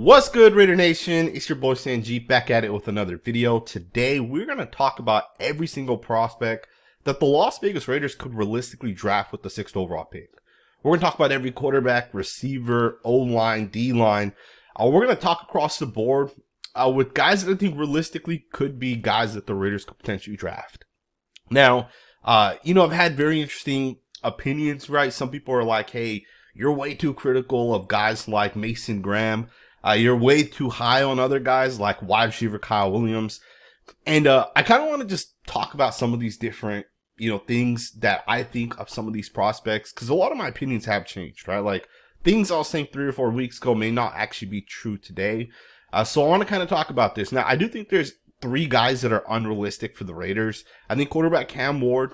What's good, Raider Nation? It's your boy Sanjit back at it with another video. Today, we're going to talk about every single prospect that the Las Vegas Raiders could realistically draft with the 6th overall pick. We're going to talk about every quarterback, receiver, O-line, D-line. We're going to talk across the board with guys that I think realistically could be guys that the Raiders could potentially draft. Now, I've had very interesting opinions, right? Some people are like, hey, you're way too critical of guys like Mason Graham. You're way too high on other guys like wide receiver Kyle Williams. And I kind of want to just talk about some of these different, things that I think of some of these prospects, because a lot of my opinions have changed, right? Like things I was saying 3 or 4 weeks ago may not actually be true today. So I want to kind of talk about this. Now, I do think there's 3 guys that are unrealistic for the Raiders. I think quarterback Cam Ward,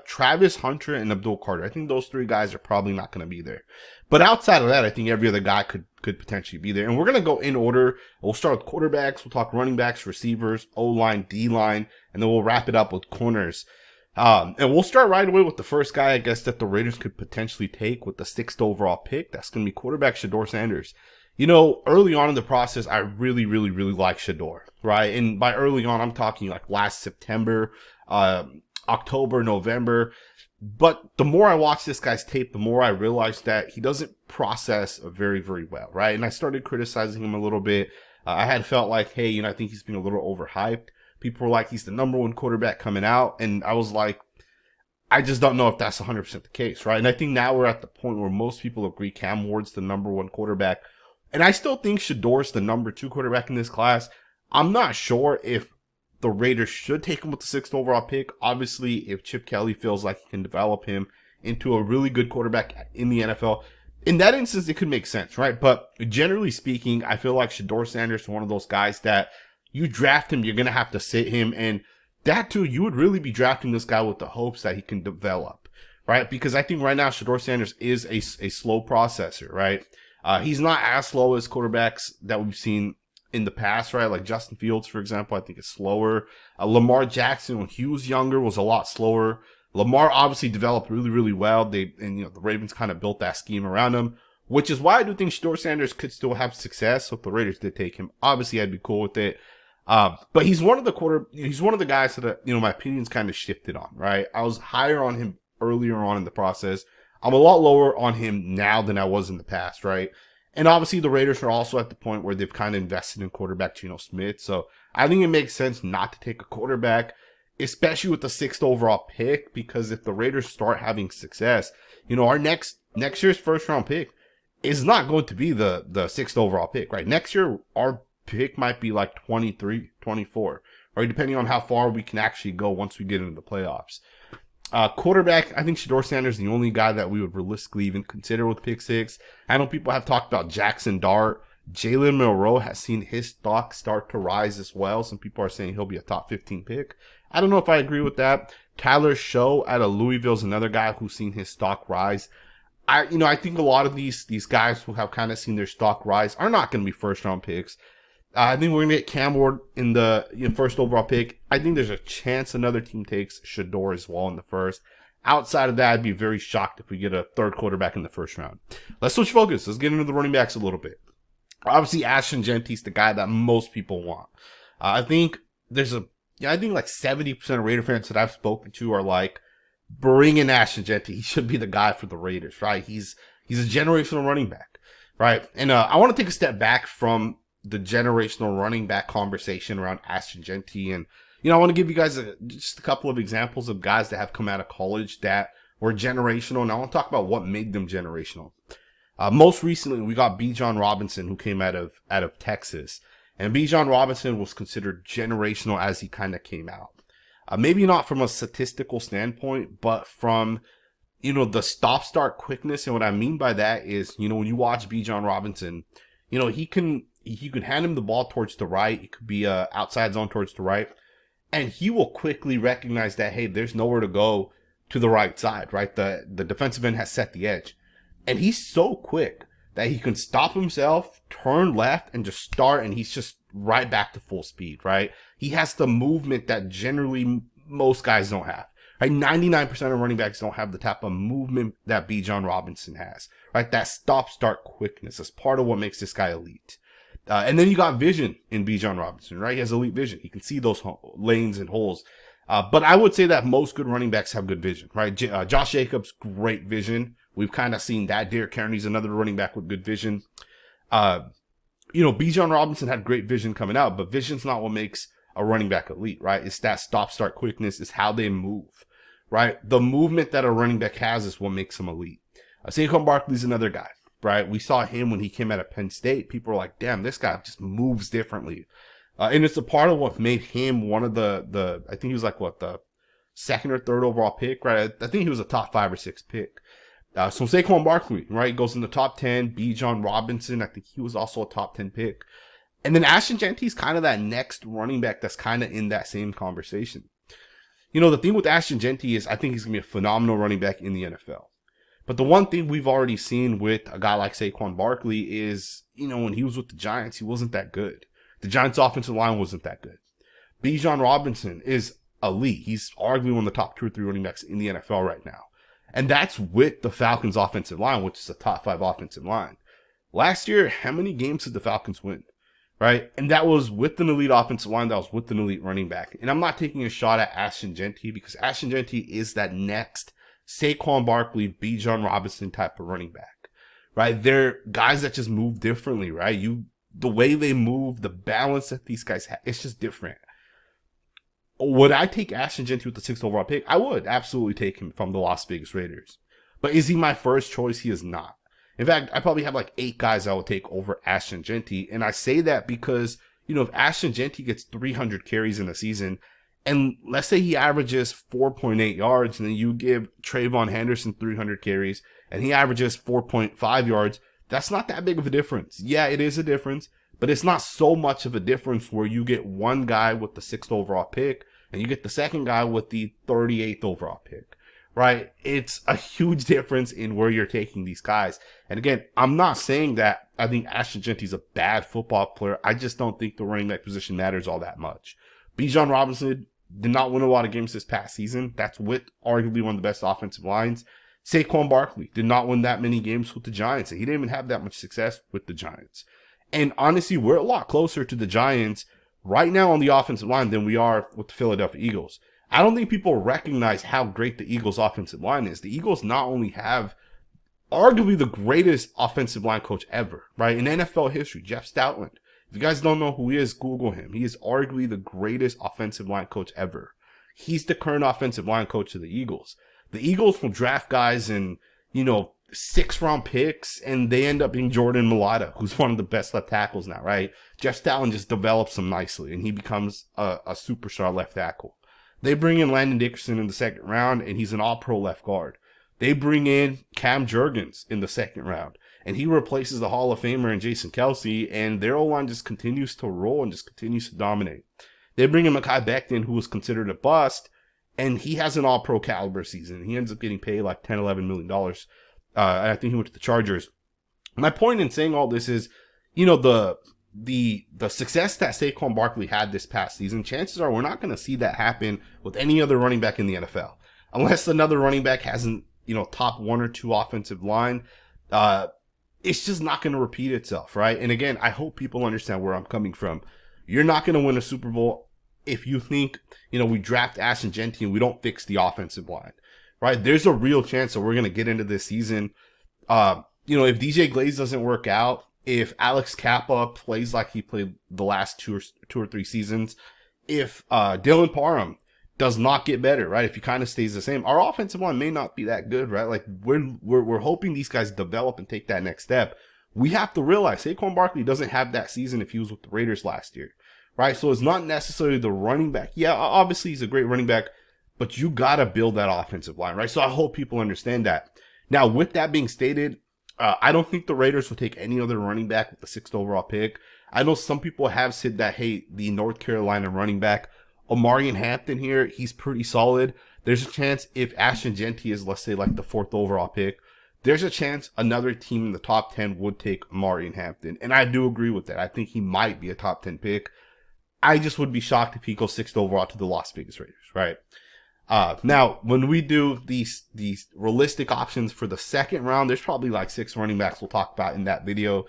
Travis Hunter, and Abdul Carter. I think those 3 guys are probably not going to be there. But outside of that, I think every other guy could potentially be there. And we're going to go in order. We'll start with quarterbacks. We'll talk running backs, receivers, O-line, D-line, and then we'll wrap it up with corners. And we'll start right away with the first guy, I guess, that the Raiders could potentially take with the 6th overall pick. That's going to be quarterback Shedeur Sanders. Early on in the process, I really like Shedeur, right? And by early on, I'm talking like last September, October, November. But the more I watch this guy's tape, the more I realize that he doesn't process very well, right? And I started criticizing him a little bit. I had felt like, hey, I think he's been a little overhyped. People were like, he's the #1 quarterback coming out. And I was like, I just don't know if that's 100% the case, right? And I think now we're at the point where most people agree Cam Ward's the #1 quarterback. And I still think Shedeur's the #2 quarterback in this class. I'm not sure if the Raiders should take him with the 6th overall pick. Obviously, if Chip Kelly feels like he can develop him into a really good quarterback in the NFL, in that instance, it could make sense, right? But generally speaking, I feel like Shedeur Sanders is one of those guys that you draft him, you're going to have to sit him. And that too, you would really be drafting this guy with the hopes that he can develop, right? Because I think right now, Shedeur Sanders is a slow processor, right? He's not as slow as quarterbacks that we've seen in the past, right? Like Justin Fields, for example, I think is slower. Lamar Jackson, when he was younger, was a lot slower. Lamar obviously developed really well. The Ravens kind of built that scheme around him, which is why I do think Shedeur Sanders could still have success. So if the Raiders did take him, obviously I'd be cool with it. But he's one of the guys that, my opinions kind of shifted on, right? I was higher on him earlier on in the process. I'm a lot lower on him now than I was in the past, right? And obviously the Raiders are also at the point where they've kind of invested in quarterback Geno Smith. So I think it makes sense not to take a quarterback, especially with the 6th overall pick, because if the Raiders start having success, our next year's first round pick is not going to be the 6th overall pick, right? Next year, our pick might be like 23, 24, right? Depending on how far we can actually go once we get into the playoffs. Quarterback, I think Shedeur Sanders is the only guy that we would realistically even consider with pick 6. I know people have talked about Jackson Dart. Jalen Milroe has seen his stock start to rise as well. Some people are saying he'll be a top 15 pick. I don't know if I agree with that. Tyler Show out of Louisville is another guy who's seen his stock rise. I think a lot of these guys who have kind of seen their stock rise are not going to be first round picks. I think we're going to get Cam Ward in the 1st overall pick. I think there's a chance another team takes Shedeur as well in the 1st. Outside of that, I'd be very shocked if we get a 3rd quarterback in the 1st round. Let's switch focus. Let's get into the running backs a little bit. Obviously, Ashton Genty's the guy that most people want. I think like 70% of Raider fans that I've spoken to are like, bring in Ashton Genty. He should be the guy for the Raiders, right? He's a generational running back, right? And I want to take a step back from the generational running back conversation around Ashton Genty. And, I want to give you guys just a couple of examples of guys that have come out of college that were generational. And I want to talk about what made them generational. Most recently, we got Bijan Robinson, who came out of Texas. And Bijan Robinson was considered generational as he kind of came out. Maybe not from a statistical standpoint, but from, the stop-start quickness. And what I mean by that is, when you watch Bijan Robinson, you can hand him the ball towards the right. It could be a outside zone towards the right. And he will quickly recognize that, hey, there's nowhere to go to the right side, right? The defensive end has set the edge. And he's so quick that he can stop himself, turn left, and just start, and he's just right back to full speed, right? He has the movement that generally most guys don't have. Right, 99% of running backs don't have the type of movement that Bijan Robinson has. Right, that stop-start quickness is part of what makes this guy elite. And then you got vision in Bijan Robinson, right? He has elite vision. He can see those lanes and holes. But I would say that most good running backs have good vision, right? Josh Jacobs, great vision. We've kind of seen that. Derrick Henry's another running back with good vision. Bijan Robinson had great vision coming out, but vision's not what makes a running back elite, right? It's that stop-start quickness. It's how they move, right? The movement that a running back has is what makes him elite. Saquon Barkley's another guy, right? We saw him when he came out of Penn State. People were like, damn, this guy just moves differently. And it's a part of what made him one of the I think he was like, the second or third overall pick, right? I think he was a top 5 or 6 pick. So Saquon Barkley, right, goes in the top 10. Bijan Robinson, I think he was also a top 10 pick. And then Ashton Genty's kind of that next running back that's kind of in that same conversation. The thing with Ashton Genty is I think he's going to be a phenomenal running back in the NFL. But the one thing we've already seen with a guy like Saquon Barkley is, when he was with the Giants, he wasn't that good. The Giants' offensive line wasn't that good. Bijan Robinson is elite. He's arguably one of the top 2 or 3 running backs in the NFL right now. And that's with the Falcons' offensive line, which is a top 5 offensive line. Last year, how many games did the Falcons win? Right? And that was with an elite offensive line. That was with an elite running back. And I'm not taking a shot at Ashton Genty because Ashton Genty is that next Saquon Barkley, Bijan Robinson type of running back. Right? They're guys that just move differently, right? The way they move, the balance that these guys have, it's just different. Would I take Ashton Genty with the 6th overall pick? I would absolutely take him from the Las Vegas Raiders. But is he my first choice? He is not. In fact, I probably have like 8 guys I would take over Ashton Genty. And I say that because, if Ashton Genty gets 300 carries in a season, and let's say he averages 4.8 yards, and then you give Trayvon Henderson 300 carries, and he averages 4.5 yards, that's not that big of a difference. Yeah, it is a difference, but it's not so much of a difference where you get one guy with the 6th overall pick, and you get the second guy with the 38th overall pick. Right? It's a huge difference in where you're taking these guys. And again, I'm not saying that I think Ashton Genty's a bad football player. I just don't think the running back position matters all that much. Bijan Robinson did not win a lot of games this past season. That's with arguably one of the best offensive lines. Saquon Barkley did not win that many games with the Giants, and he didn't even have that much success with the Giants. And honestly, we're a lot closer to the Giants right now on the offensive line than we are with the Philadelphia Eagles. I don't think people recognize how great the Eagles' offensive line is. The Eagles not only have arguably the greatest offensive line coach ever, right? In NFL history, Jeff Stoutland. If you guys don't know who he is, Google him. He is arguably the greatest offensive line coach ever. He's the current offensive line coach of the Eagles. The Eagles will draft guys in, 6th-round picks, and they end up being Jordan Mailata, who's one of the best left tackles now, right? Jeff Stoutland just develops him nicely, and he becomes a superstar left tackle. They bring in Landon Dickerson in the 2nd round, and he's an all-pro left guard. They bring in Cam Jurgens in the 2nd round, and he replaces the Hall of Famer and Jason Kelce, and their O-line just continues to roll and just continues to dominate. They bring in Mekhi Becton, who was considered a bust, and he has an all-pro caliber season. He ends up getting paid like $10, $11 million. I think he went to the Chargers. My point in saying all this is, the success that Saquon Barkley had this past season, chances are we're not going to see that happen with any other running back in the NFL. Unless another running back hasn't, top 1 or 2 offensive line, it's just not going to repeat itself, right? And again, I hope people understand where I'm coming from. You're not going to win a Super Bowl if you think, we draft Ashton Genty and we don't fix the offensive line, right? There's a real chance that we're going to get into this season. If DJ Glaze doesn't work out, if Alex Kappa plays like he played the last 2 or 3 seasons, if Dylan Parham does not get better, right? If he kind of stays the same, our offensive line may not be that good, right? Like we're hoping these guys develop and take that next step. We have to realize Saquon Barkley doesn't have that season if he was with the Raiders last year, right? So it's not necessarily the running back. Yeah, obviously he's a great running back, but you got to build that offensive line, right? So I hope people understand that. Now, with that being stated, I don't think the Raiders will take any other running back with the 6th overall pick. I know some people have said that, hey, the North Carolina running back, Omarion Hampton here, he's pretty solid. There's a chance if Ashton Genty is, let's say, like the 4th overall pick, there's a chance another team in the top 10 would take Omarion Hampton. And I do agree with that. I think he might be a top 10 pick. I just would be shocked if he goes 6th overall to the Las Vegas Raiders, right? Now, when we do these realistic options for the 2nd round, there's probably like 6 running backs we'll talk about in that video.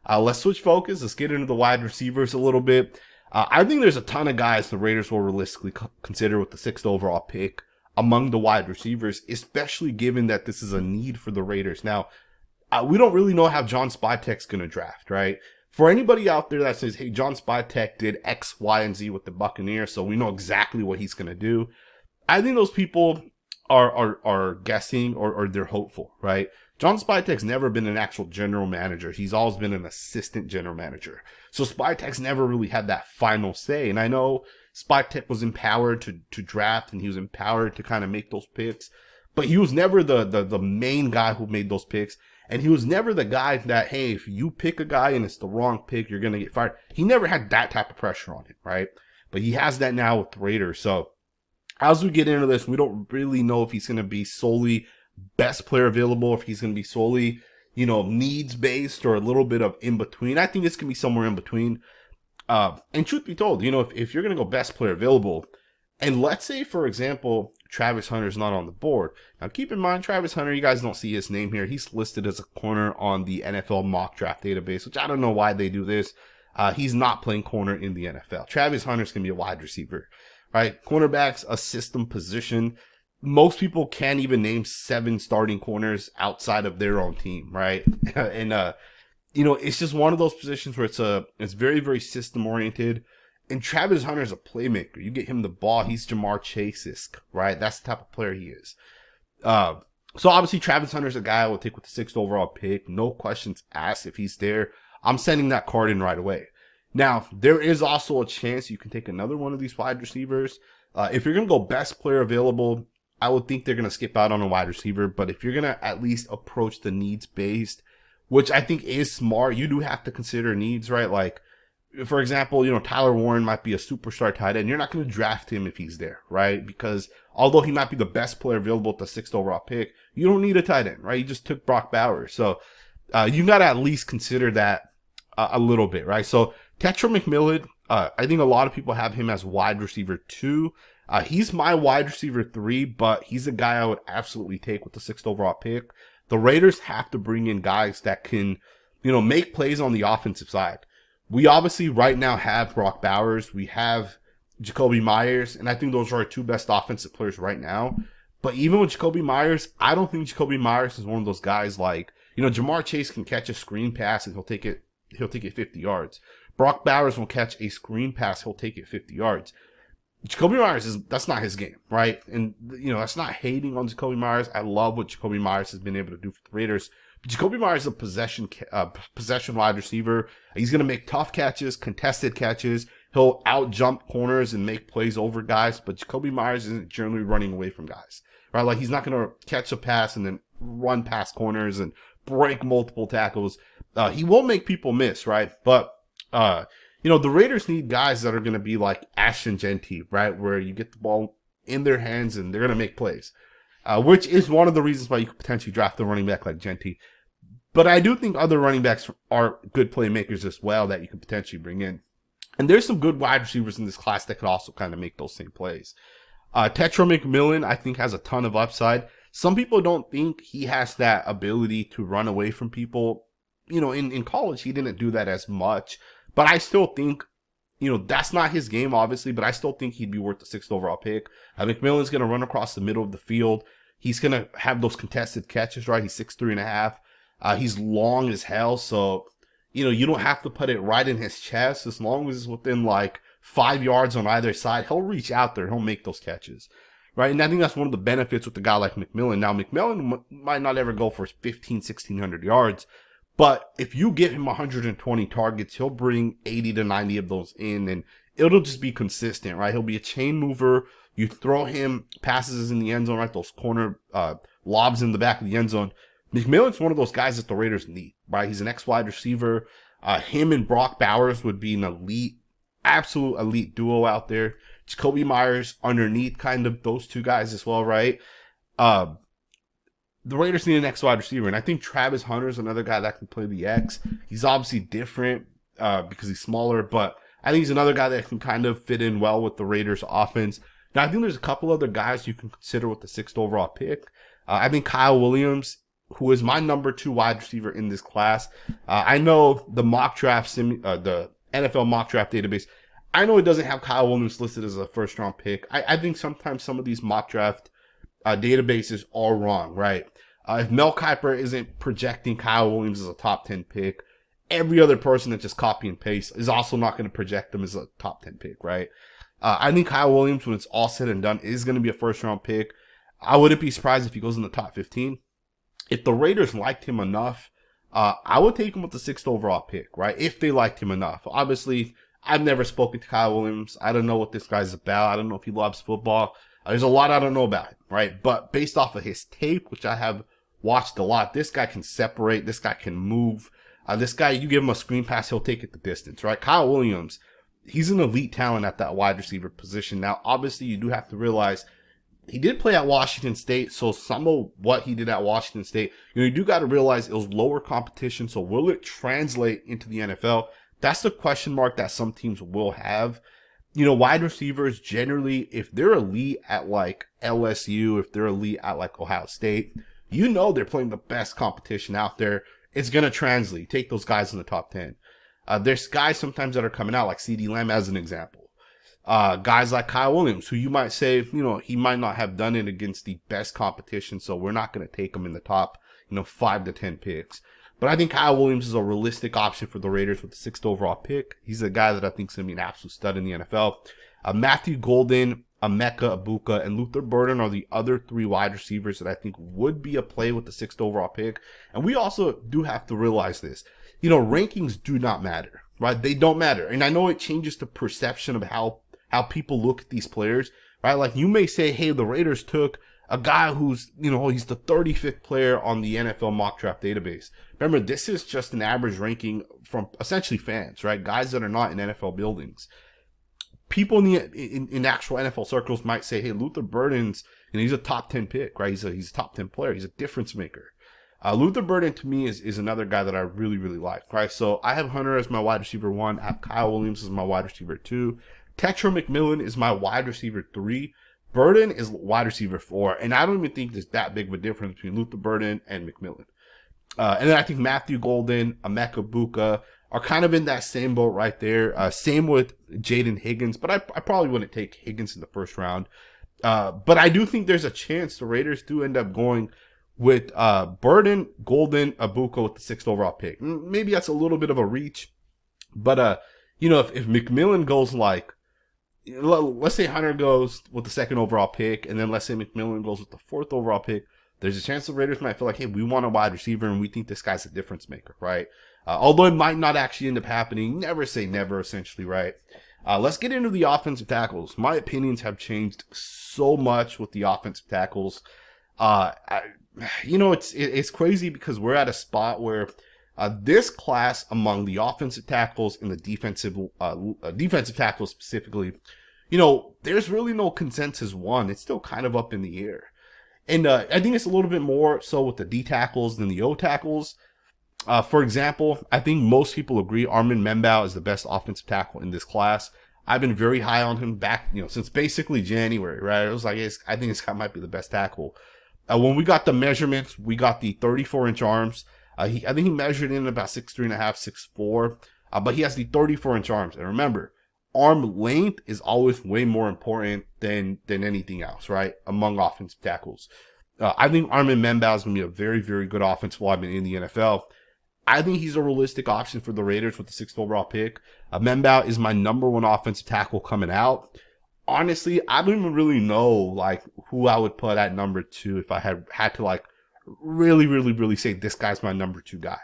Let's switch focus. Let's get into the wide receivers a little bit. I think there's a ton of guys the Raiders will realistically consider with the 6th overall pick among the wide receivers, especially given that this is a need for the Raiders. Now, we don't really know how John Spytek's going to draft, right? For anybody out there that says, hey, John Spytek did X, Y, and Z with the Buccaneers, so we know exactly what he's going to do. I think those people are guessing or they're hopeful, right? John Spytek's never been an actual general manager. He's always been an assistant general manager. So Spytek's never really had that final say. And I know Spytek was empowered to draft and he was empowered to kind of make those picks, but he was never the main guy who made those picks. And he was never the guy that, hey, if you pick a guy and it's the wrong pick, you're going to get fired. He never had that type of pressure on him, right? But he has that now with the Raiders. So as we get into this, we don't really know if he's going to be solely best player available, if he's going to be solely, needs based or a little bit of in between. I think it's going to be somewhere in between. And truth be told, if you're going to go best player available, and let's say, for example, Travis Hunter's not on the board. Now, keep in mind, Travis Hunter, you guys don't see his name here. He's listed as a corner on the NFL mock draft database, which I don't know why they do this. He's not playing corner in the NFL. Travis Hunter's going to be a wide receiver, right? Cornerback's a system position. Most people can't even name 7 starting corners outside of their own team, right? And, it's just one of those positions where it's very, very system oriented. And Travis Hunter is a playmaker. You get him the ball, he's Jamar Chase-esque, right? That's the type of player he is. So obviously Travis Hunter's a guy I will take with the 6th overall pick. No questions asked if he's there. I'm sending that card in right away. Now, there is also a chance you can take another one of these wide receivers. If you're going to go best player available, I would think they're going to skip out on a wide receiver. But if you're going to at least approach the needs based, which I think is smart, you do have to consider needs, right? Like, for example, Tyler Warren might be a superstar tight end. You're not going to draft him if he's there, right? Because although he might be the best player available at the 6th overall pick, you don't need a tight end, right? You just took Brock Bowers. So you got to at least consider that a little bit, right? So Tetra McMillan, I think a lot of people have him as wide receiver 2. He's my wide receiver 3, but he's a guy I would absolutely take with the 6th overall pick. The Raiders have to bring in guys that can, make plays on the offensive side. We obviously right now have Brock Bowers. We have Jakobi Meyers, and I think those are our 2 best offensive players right now. But even with Jakobi Meyers, I don't think Jakobi Meyers is one of those guys like, Jamar Chase can catch a screen pass and he'll take it 50 yards. Brock Bowers will catch a screen pass, he'll take it 50 yards. Jakobi Meyers that's not his game, right? And, that's not hating on Jakobi Meyers. I love what Jakobi Meyers has been able to do for the Raiders. But Jakobi Meyers is a possession wide receiver. He's going to make tough catches, contested catches. He'll out jump corners and make plays over guys. But Jakobi Meyers isn't generally running away from guys, right? Like, he's not going to catch a pass and then run past corners and break multiple tackles. He will make people miss, right? But, the Raiders need guys that are going to be like Ashton Jeanty, right? Where you get the ball in their hands and they're going to make plays, which is one of the reasons why you could potentially draft a running back like Jeanty. But I do think other running backs are good playmakers as well that you could potentially bring in. And there's some good wide receivers in this class that could also kind of make those same plays. Tetra McMillan, I think, has a ton of upside. Some people don't think he has that ability to run away from people. In college, he didn't do that as much. But I still think, that's not his game, obviously, but I still think he'd be worth the 6th overall pick. McMillan's going to run across the middle of the field. He's going to have those contested catches, right? He's 6'3.5". He's long as hell, so, you don't have to put it right in his chest. As long as it's within, 5 yards on either side, he'll reach out there. He'll make those catches, right? And I think that's one of the benefits with a guy like McMillan. Now, McMillan might not ever go for 1,600 yards, but if you give him 120 targets, he'll bring 80 to 90 of those in, and it'll just be consistent, right? He'll be a chain mover. You throw him passes in the end zone, right? Those corner lobs in the back of the end zone. McMillan's one of those guys that the Raiders need, right? He's an ex-wide receiver. Him and Brock Bowers would be an elite, absolute elite duo out there. Jakobi Meyers underneath kind of those 2 guys as well, right? The Raiders need an ex-wide receiver, and I think Travis Hunter is another guy that can play the X. He's obviously different because he's smaller, but I think he's another guy that can kind of fit in well with the Raiders' offense. Now, I think there's a couple other guys you can consider with the 6th overall pick. I think Kyle Williams, who is my number 2 wide receiver in this class. I know the mock draft, the NFL mock draft database, I know it doesn't have Kyle Williams listed as a first round pick. I think sometimes some of these mock draft databases are wrong, right? If Mel Kiper isn't projecting Kyle Williams as a top 10 pick, every other person that just copy and paste is also not going to project him as a top 10 pick, right? I think Kyle Williams, when it's all said and done, is going to be a first round pick. I wouldn't be surprised if he goes in the top 15. If the Raiders liked him enough, I would take him with the 6th overall pick, right? If they liked him enough. Obviously, I've never spoken to Kyle Williams. I don't know what this guy's about. I don't know if he loves football. There's a lot I don't know about him, right? But based off of his tape, which I have watched a lot, this guy can separate. This guy can move. This guy, you give him a screen pass, he'll take it the distance, right? Kyle Williams, he's an elite talent at that wide receiver position. Now, obviously, you do have to realize he did play at Washington State, so some of what he did at Washington State, you do got to realize it was lower competition, so will it translate into the NFL? That's the question mark that some teams will have. Wide receivers generally, if they're elite at like LSU, if they're elite at like Ohio State, they're playing the best competition out there. It's going to translate. Take those guys in the top 10. There's guys sometimes that are coming out like CeeDee Lamb as an example. Guys like Kyle Williams, who you might say, he might not have done it against the best competition, so we're not going to take him in the top, 5 to 10 picks. But I think Kyle Williams is a realistic option for the Raiders with the 6th overall pick. He's a guy that I think is going to be an absolute stud in the NFL. Matthew Golden, Emeka Egbuka, and Luther Burden are the other 3 wide receivers that I think would be a play with the 6th overall pick. And we also do have to realize this. Rankings do not matter, right? They don't matter. And I know it changes the perception of how people look at these players, right? Like you may say, hey, the Raiders took a guy who's, he's the 35th player on the NFL mock draft database. Remember, this is just an average ranking from essentially fans, right? Guys that are not in NFL buildings. People in actual NFL circles might say, hey, Luther Burden's, he's a top 10 pick, right? He's a top 10 player. He's a difference maker. Luther Burden to me is another guy that I really, really like, right? So I have Hunter as my wide receiver 1. I have Kyle Williams as my wide receiver 2. Tetra McMillan is my wide receiver 3. Burden is wide receiver 4. And I don't even think there's that big of a difference between Luther Burden and McMillan. And then I think Matthew Golden, Emeka Egbuka are kind of in that same boat right there. Same with Jaden Higgins, but I probably wouldn't take Higgins in the first round. But I do think there's a chance the Raiders do end up going with Burden, Golden, Egbuka with the 6th overall pick. Maybe that's a little bit of a reach. But, if McMillan goes like, let's say Hunter goes with the 2nd overall pick, and then let's say McMillan goes with the 4th overall pick, there's a chance the Raiders might feel like, hey, we want a wide receiver, and we think this guy's a difference maker, right? Although it might not actually end up happening, never say never, essentially, right? Let's get into the offensive tackles. My opinions have changed so much with the offensive tackles. It's crazy because we're at a spot where this class among the offensive tackles and the defensive tackles specifically, there's really no consensus one. It's still kind of up in the air. And I think it's a little bit more so with the D tackles than the O tackles. For example, I think most people agree Armin Membaugh is the best offensive tackle in this class. I've been very high on him back, since basically January, right? It was like, I think this guy might be the best tackle. When we got the measurements, we got the 34-inch arms. I think he measured in about 6'3.5", 6'4", but he has the 34-inch arms. And remember, arm length is always way more important than anything else, right? Among offensive tackles. I think Armin Membaugh is going to be a very, very good offensive lineman in the NFL. I think he's a realistic option for the Raiders with the 6th overall pick. Membaugh is my number 1 offensive tackle coming out. Honestly, I don't even really know who I would put at number 2 if I had to really, really, really say this guy's my number 2 guy,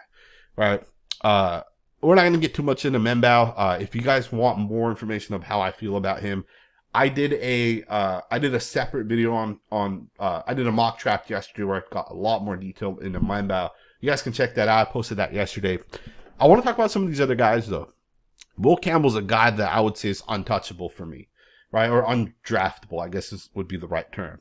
right? We're not going to get too much into Membaugh. If you guys want more information of how I feel about him, I did a separate video I did a mock draft yesterday where I got a lot more detail into Membaugh. You guys can check that out. I posted that yesterday. I want to talk about some of these other guys though. Will Campbell's a guy that I would say is untouchable for me, right? Or undraftable, I guess would be the right term.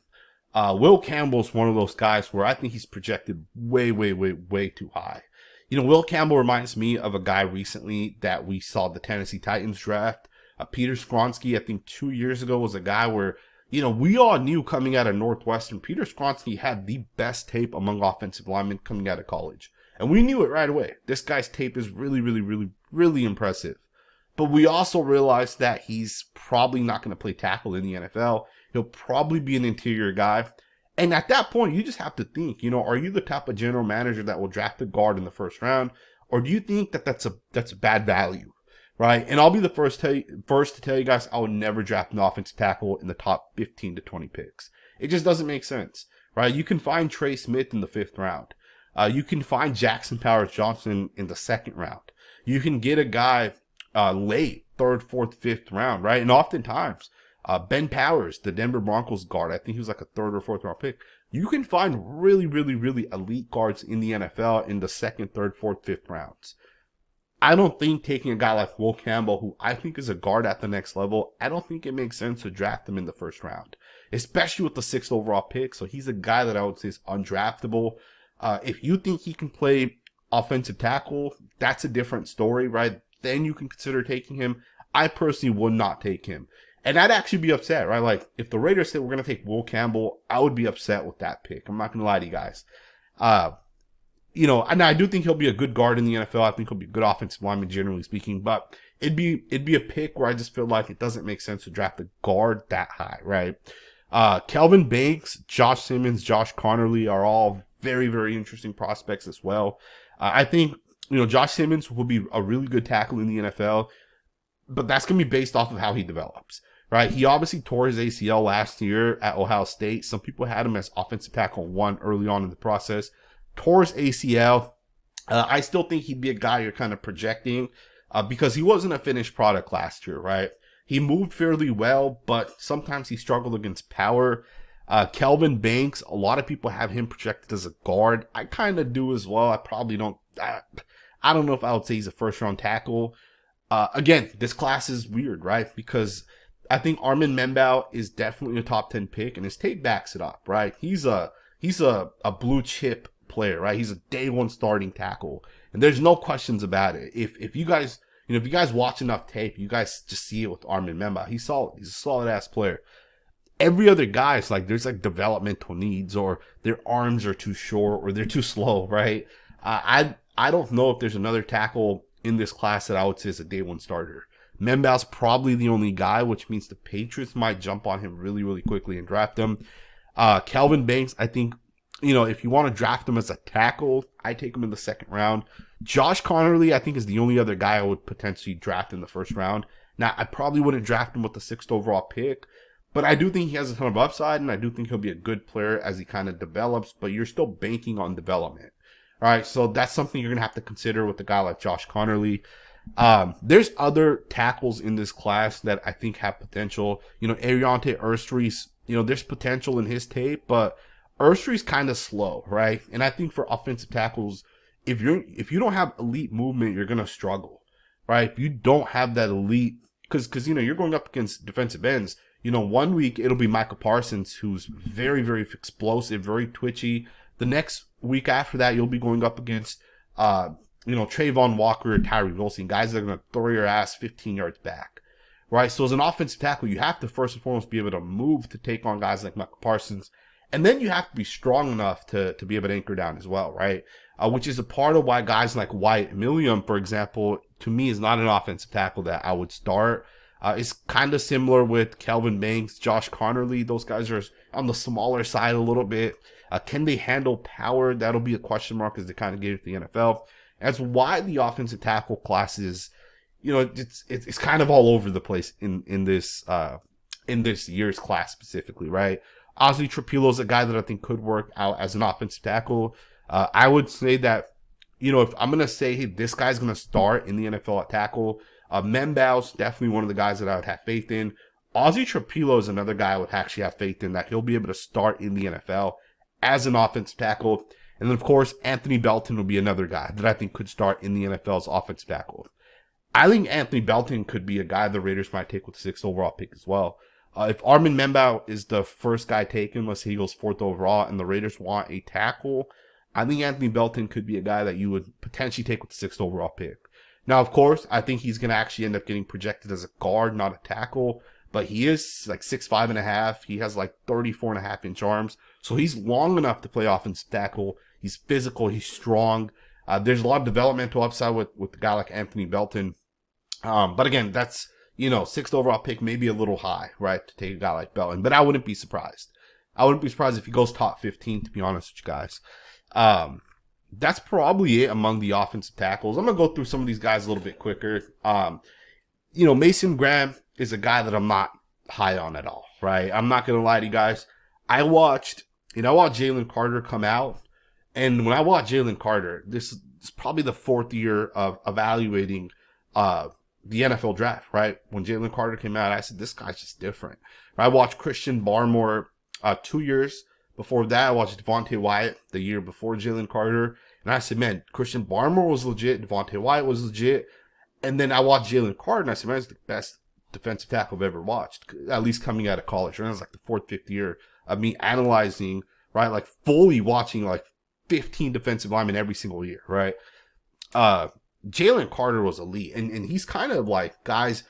Will Campbell's one of those guys where I think he's projected way, way, way, way too high. Will Campbell reminds me of a guy recently that we saw the Tennessee Titans draft. Peter Skronsky, I think 2 years ago, was a guy where, we all knew coming out of Northwestern, Peter Skronsky had the best tape among offensive linemen coming out of college. And we knew it right away. This guy's tape is really, really, really, really impressive. But we also realized that he's probably not going to play tackle in the NFL. He'll probably be an interior guy. And at that point, you just have to think, are you the type of general manager that will draft a guard in the first round? Or do you think that that's a bad value? Right? And I'll be the first to tell you guys, I would never draft an offensive tackle in the top 15 to 20 picks. It just doesn't make sense. Right? You can find Trey Smith in the 5th round. You can find Jackson Powers Johnson in the 2nd round. You can get a guy late, 3rd, 4th, 5th round, right? And oftentimes, Ben Powers, the Denver Broncos guard, I think he was like a 3rd or 4th round pick. You can find really, really, really elite guards in the NFL in the 2nd, 3rd, 4th, 5th rounds. I don't think taking a guy like Will Campbell, who I think is a guard at the next level, I don't think it makes sense to draft him in the 1st round, especially with the 6th overall pick. So he's a guy that I would say is undraftable. If you think he can play offensive tackle, that's a different story, right? Then you can consider taking him. I personally would not take him. And I'd actually be upset, right? Like, if the Raiders said we're going to take Will Campbell, I would be upset with that pick. I'm not going to lie to you guys. And I do think he'll be a good guard in the NFL. I think he'll be a good offensive lineman, generally speaking. But it'd be a pick where I just feel like it doesn't make sense to draft a guard that high, right? Kelvin Banks, Josh Simmons, Josh Connerly are all very, very interesting prospects as well. I think, Josh Simmons will be a really good tackle in the NFL, but that's going to be based off of how he develops, right? He obviously tore his ACL last year at Ohio State. Some people had him as offensive tackle 1 early on in the process. Tore his ACL. I still think he'd be a guy you're kind of projecting because he wasn't a finished product last year, right? He moved fairly well, but sometimes he struggled against power. Kelvin Banks, a lot of people have him projected as a guard. I kind of do as well. I probably don't. I don't know if I would say he's a 1st round tackle. Again, this class is weird, right? Because I think Armin Membaugh is definitely a top 10 pick, and his tape backs it up, right? He's a blue chip player, right? He's a day 1 starting tackle, and there's no questions about it. If you guys, if you guys watch enough tape, you guys just see it with Armin Membaugh. He's solid. He's a solid ass player. Every other guy is like, there's like developmental needs, or their arms are too short, or they're too slow, right? I don't know if there's another tackle in this class that I would say is a day 1 starter. Membaugh's probably the only guy, which means the Patriots might jump on him really, really quickly and draft him. Kelvin Banks, I think, if you want to draft him as a tackle, I take him in the 2nd round. Josh Connerly, I think, is the only other guy I would potentially draft in the 1st round. Now, I probably wouldn't draft him with the 6th overall pick, but I do think he has a ton of upside, and I do think he'll be a good player as he kind of develops, but you're still banking on development. All right, so that's something you're going to have to consider with a guy like Josh Connerly. There's other tackles in this class that I think have potential. Ariante Urstrees, there's potential in his tape, but Urstree's kind of slow, right? And I think for offensive tackles, if you don't have elite movement, you're going to struggle, right? If you don't have that elite, because you're going up against defensive ends. 1 week it'll be Micah Parsons, who's very, very explosive, very twitchy. The next week after that, you'll be going up against, Trayvon Walker or Tyree Wilson, guys that are going to throw your ass 15 yards back, right? So as an offensive tackle, you have to first and foremost be able to move to take on guys like Micah Parsons. And then you have to be strong enough to be able to anchor down as well, right? Which is a part of why guys like Wyatt Milliam, for example, to me is not an offensive tackle that I would start. It's kind of similar with Kelvin Banks, Josh Connerly. Those guys are on the smaller side a little bit. Can they handle power? That'll be a question mark as they kind of get into the NFL. That's why the offensive tackle class is, it's kind of all over the place in this year's class specifically, right? Ozzy Trapilo is a guy that I think could work out as an offensive tackle. I would say that, if I'm going to say, hey, this guy's going to start in the NFL at tackle, Membaugh's definitely one of the guys that I would have faith in. Ozzy Trapilo is another guy I would actually have faith in, that he'll be able to start in the NFL as an offensive tackle. And then, of course, Anthony Belton will be another guy that I think could start in the NFL as offensive tackle. I think Anthony Belton could be a guy the Raiders might take with the 6th overall pick as well. If Armin Membaugh is the first guy taken, let's say he goes 4th overall, and the Raiders want a tackle, I think Anthony Belton could be a guy that you would potentially take with the 6th overall pick. Now, of course, I think he's going to actually end up getting projected as a guard, not a tackle. but he is like 6'5.5". He has like 34.5-inch arms. So he's long enough to play offensive tackle. He's physical. He's strong. There's a lot of developmental upside with a guy like Anthony Belton. But again, that's, 6th overall pick, maybe a little high, right, to take a guy like Belton. But I wouldn't be surprised. I wouldn't be surprised if he goes top 15, to be honest with you guys. That's probably it among the offensive tackles. I'm going to go through some of these guys a little bit quicker. Mason Graham is a guy that I'm not high on at all, right? I'm not going to lie to you guys. I watched Jalen Carter come out. And when I watched Jalen Carter, this is probably the 4th year of evaluating the NFL draft, right? When Jalen Carter came out, I said, this guy's just different. I watched Christian Barmore 2 years before that. I watched Devontae Wyatt the year before Jalen Carter. And I said, man, Christian Barmore was legit. Devontae Wyatt was legit. And then I watched Jalen Carter, and I said, man, it's the best defensive tackle I've ever watched, at least coming out of college. And it was like the 4th, 5th year of me analyzing, right, like fully watching like 15 defensive linemen every single year, right? Jalen Carter was elite, and he's kind of like, guys,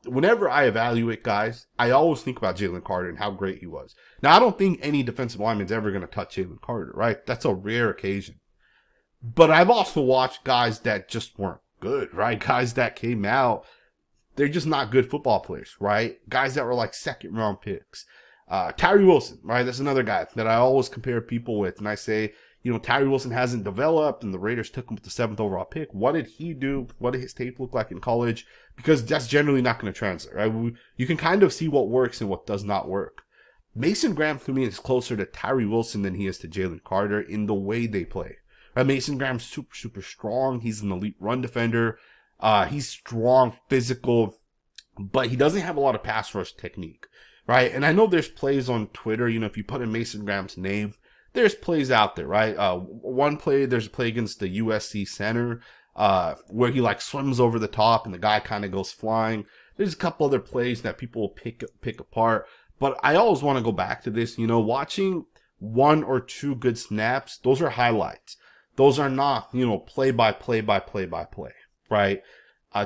whenever I evaluate guys, I always think about Jalen Carter and how great he was. Now, I don't think any defensive lineman's ever going to touch Jalen Carter, right? That's a rare occasion. But I've also watched guys that just weren't good, right? Guys that came out, they're just not good football players, right? Guys that were like 2nd round picks. Tyree Wilson, right? That's another guy that I always compare people with. And I say, Tyree Wilson hasn't developed, and the Raiders took him with the 7th overall pick. What did he do? What did his tape look like in college? Because that's generally not going to translate, right? You can kind of see what works and what does not work. Mason Graham, to me, is closer to Tyree Wilson than he is to Jalen Carter in the way they play. Right? Mason Graham's super, super strong. He's an elite run defender. He's strong, physical, but he doesn't have a lot of pass rush technique, right? And I know there's plays on Twitter, if you put in Mason Graham's name, there's plays out there, right? There's a play against the USC center, where he like swims over the top and the guy kind of goes flying. There's a couple other plays that people will pick apart, but I always want to go back to this, watching 1 or 2 good snaps. Those are highlights. Those are not, play by play, right?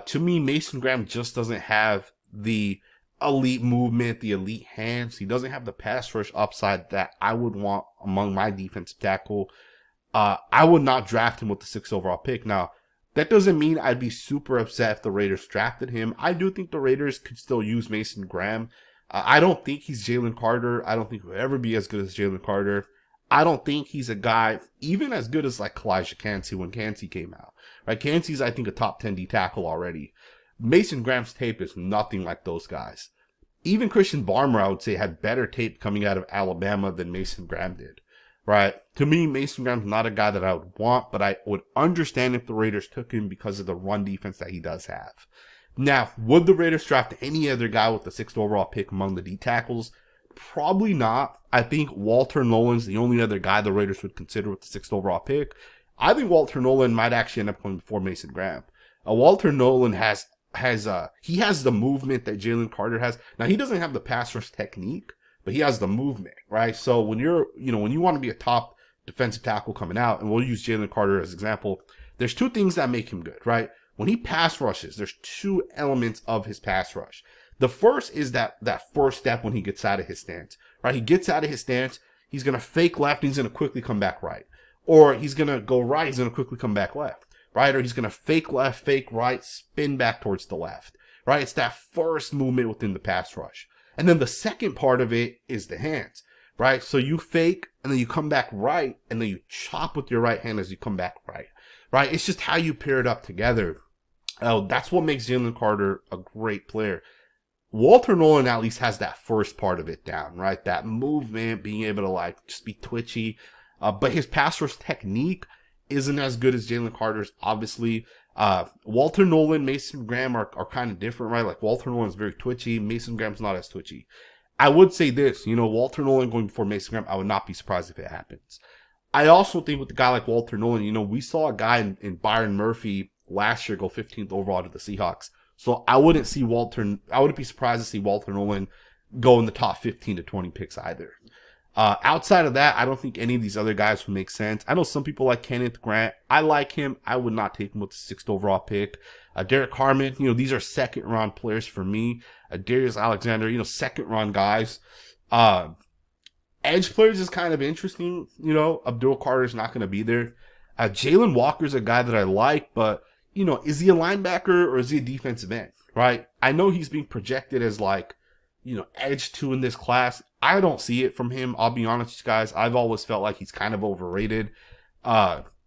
To me, Mason Graham just doesn't have the elite movement, the elite hands. He doesn't have the pass rush upside that I would want among my defensive tackle. I would not draft him with the 6th overall pick. Now, that doesn't mean I'd be super upset if the Raiders drafted him. I do think the Raiders could still use Mason Graham. I don't think he's Jalen Carter. I don't think he'll ever be as good as Jalen Carter. I don't think he's a guy even as good as like Kalijah Kancey when Kancey came out. Right? Kancey's, I think, a top 10 D tackle already. Mason Graham's tape is nothing like those guys. Even Christian Barmore, I would say, had better tape coming out of Alabama than Mason Graham did. Right? To me, Mason Graham's not a guy that I would want, but I would understand if the Raiders took him because of the run defense that he does have. Now, would the Raiders draft any other guy with the 6th overall pick among the D tackles? Probably not. I think Walter Nolan's the only other guy the Raiders would consider with the 6th overall pick. I think Walter Nolan might actually end up going before Mason Graham. Walter Nolan has the movement that Jalen Carter has. Now, he doesn't have the pass rush technique, but he has the movement, right? So when when you want to be a top defensive tackle coming out, and we'll use Jalen Carter as an example, there's 2 things that make him good, right? When he pass rushes, there's 2 elements of his pass rush. The first is that first step when he gets out of his stance, right? He gets out of his stance, he's going to fake left, and he's going to quickly come back right. Or he's going to go right, he's going to quickly come back left, right? Or he's going to fake left, fake right, spin back towards the left, right? It's that first movement within the pass rush. And then the second part of it is the hands, right? So you fake, and then you come back right, and then you chop with your right hand as you come back right, right? It's just how you pair it up together. That's what makes Jalen Carter a great player. Walter Nolan at least has that first part of it down, right? That movement, being able to like just be twitchy. But his pass rush technique isn't as good as Jalen Carter's, obviously. Walter Nolan, Mason Graham are kind of different, right? Like Walter Nolan's very twitchy. Mason Graham's not as twitchy. I would say this, Walter Nolan going before Mason Graham, I would not be surprised if it happens. I also think with a guy like Walter Nolan, we saw a guy in Byron Murphy last year go 15th overall to the Seahawks. So I wouldn't be surprised to see Walter Nolan go in the top 15 to 20 picks either. Outside of that, I don't think any of these other guys would make sense. I know some people like Kenneth Grant. I like him. I would not take him with the 6th overall pick. Derek Harmon, these are second round players for me. Darius Alexander, second round guys. Edge players is kind of interesting. Abdul Carter's not going to be there. Jalen Walker's a guy that I like, but, is he a linebacker or is he a defensive end, right? I know he's being projected as like, edge 2 in this class. I don't see it from him. I'll be honest with you guys. I've always felt like he's kind of overrated.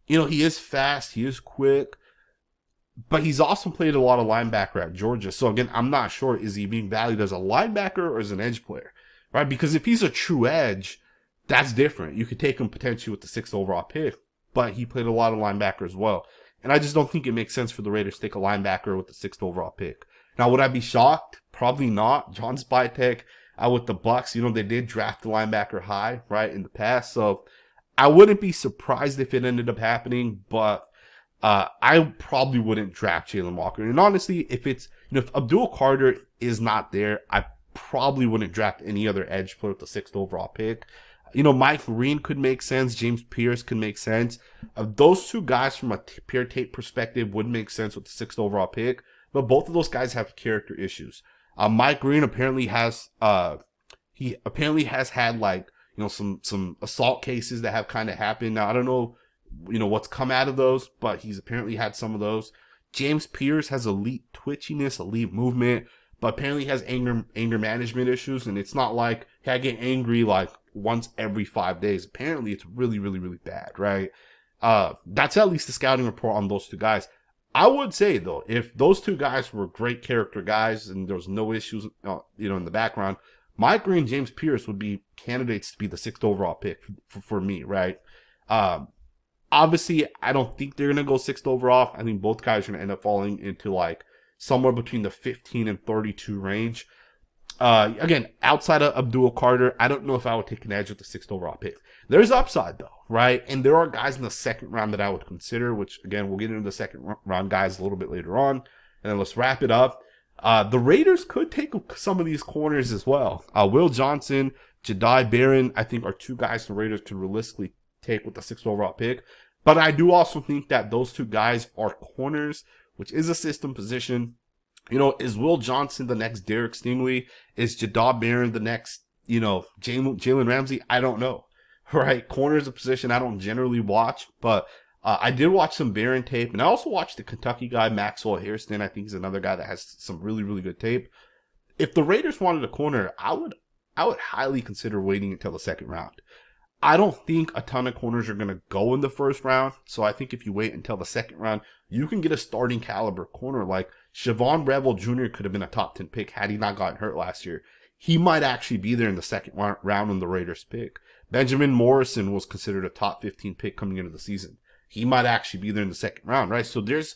He is fast. He is quick. But he's also played a lot of linebacker at Georgia. So again, I'm not sure, is he being valued as a linebacker or as an edge player, right? Because if he's a true edge, that's different. You could take him potentially with the 6th overall pick, but he played a lot of linebacker as well. And I just don't think it makes sense for the Raiders to take a linebacker with the 6th overall pick. Now, would I be shocked? Probably not. John Spytek with the Bucks, they did draft the linebacker high, right, in the past. So I wouldn't be surprised if it ended up happening, but I probably wouldn't draft Jalen Walker. And honestly, if if Abdul Carter is not there, I probably wouldn't draft any other edge player with the 6th overall pick. Mike Green could make sense. James Pierce could make sense. Those two guys from a pure tape perspective would make sense with the 6th overall pick. But both of those guys have character issues. Mike Green apparently has had like, some assault cases that have kind of happened. Now, I don't know, what's come out of those, but he's apparently had some of those. James Pierce has elite twitchiness, elite movement, but apparently has anger management issues. And it's not like, hey, I get angry like once every 5 days. Apparently it's really, really, really bad, right? That's at least the scouting report on those two guys. I would say, though, if those two guys were great character guys and there was no issues, in the background, Mike Green and James Pierce would be candidates to be the 6th overall pick for me, right? Obviously, I don't think they're going to go 6th overall. I think both guys are going to end up falling into like somewhere between the 15 and 32 range. Again, outside of Abdul Carter, I don't know if I would take an edge with the 6th overall pick. There's upside, though, right? And there are guys in the 2nd round that I would consider, which, again, we'll get into the 2nd round guys a little bit later on. And then let's wrap it up. The Raiders could take some of these corners as well. Will Johnson, Jedi Barron, I think, are two guys the Raiders could realistically take with the 6th overall pick. But I do also think that those two guys are corners, which is a system position. Is Will Johnson the next Derek Stingley? Is Jada Barron the next, Jalen Ramsey? I don't know, right? Corner is a position I don't generally watch, but I did watch some Barron tape, and I also watched the Kentucky guy, Maxwell Hairston. I think he's another guy that has some really, really good tape. If the Raiders wanted a corner, I would highly consider waiting until the 2nd round. I don't think a ton of corners are going to go in the 1st round. So I think if you wait until the 2nd round, you can get a starting caliber corner. Like Siobhan Revel Jr. could have been a top 10 pick had he not gotten hurt last year. He might actually be there in the 2nd round when the Raiders pick. Benjamin Morrison was considered a top 15 pick coming into the season. He might actually be there in the 2nd round, right? So there's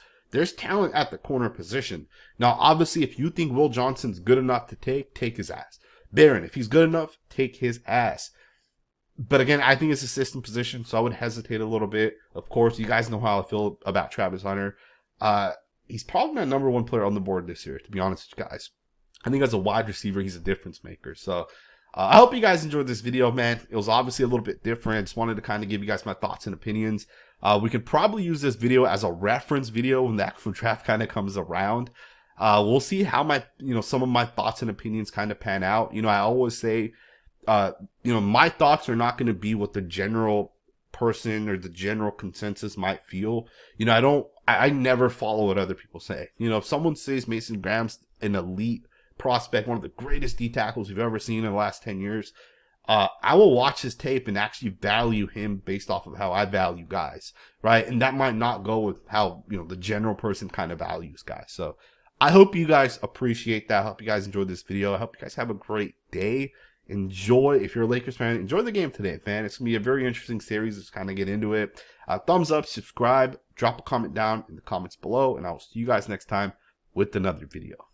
talent at the corner position. Now, obviously, if you think Will Johnson's good enough to take his ass. Barron, if he's good enough, take his ass. But again, I think it's a system position, so I would hesitate a little bit. Of course, you guys know how I feel about Travis Hunter. He's probably my number 1 player on the board this year, to be honest with you guys. I think as a wide receiver, he's a difference maker. So I hope you guys enjoyed this video, man. It was obviously a little bit different. I just wanted to kind of give you guys my thoughts and opinions. We could probably use this video as a reference video when the actual draft kind of comes around. We'll see how some of my thoughts and opinions kind of pan out. I always say, my thoughts are not going to be what the general person or the general consensus might feel. I never follow what other people say. If someone says Mason Graham's an elite prospect, one of the greatest D tackles we've ever seen in the last 10 years, I will watch his tape and actually value him based off of how I value guys, right? And that might not go with how, the general person kind of values guys. So I hope you guys appreciate that. I hope you guys enjoyed this video. I hope you guys have a great day. Enjoy, if you're a Lakers fan, enjoy the game today, man. It's going to be a very interesting series. Let's kind of get into it. Thumbs up, subscribe, drop a comment down in the comments below, and I will see you guys next time with another video.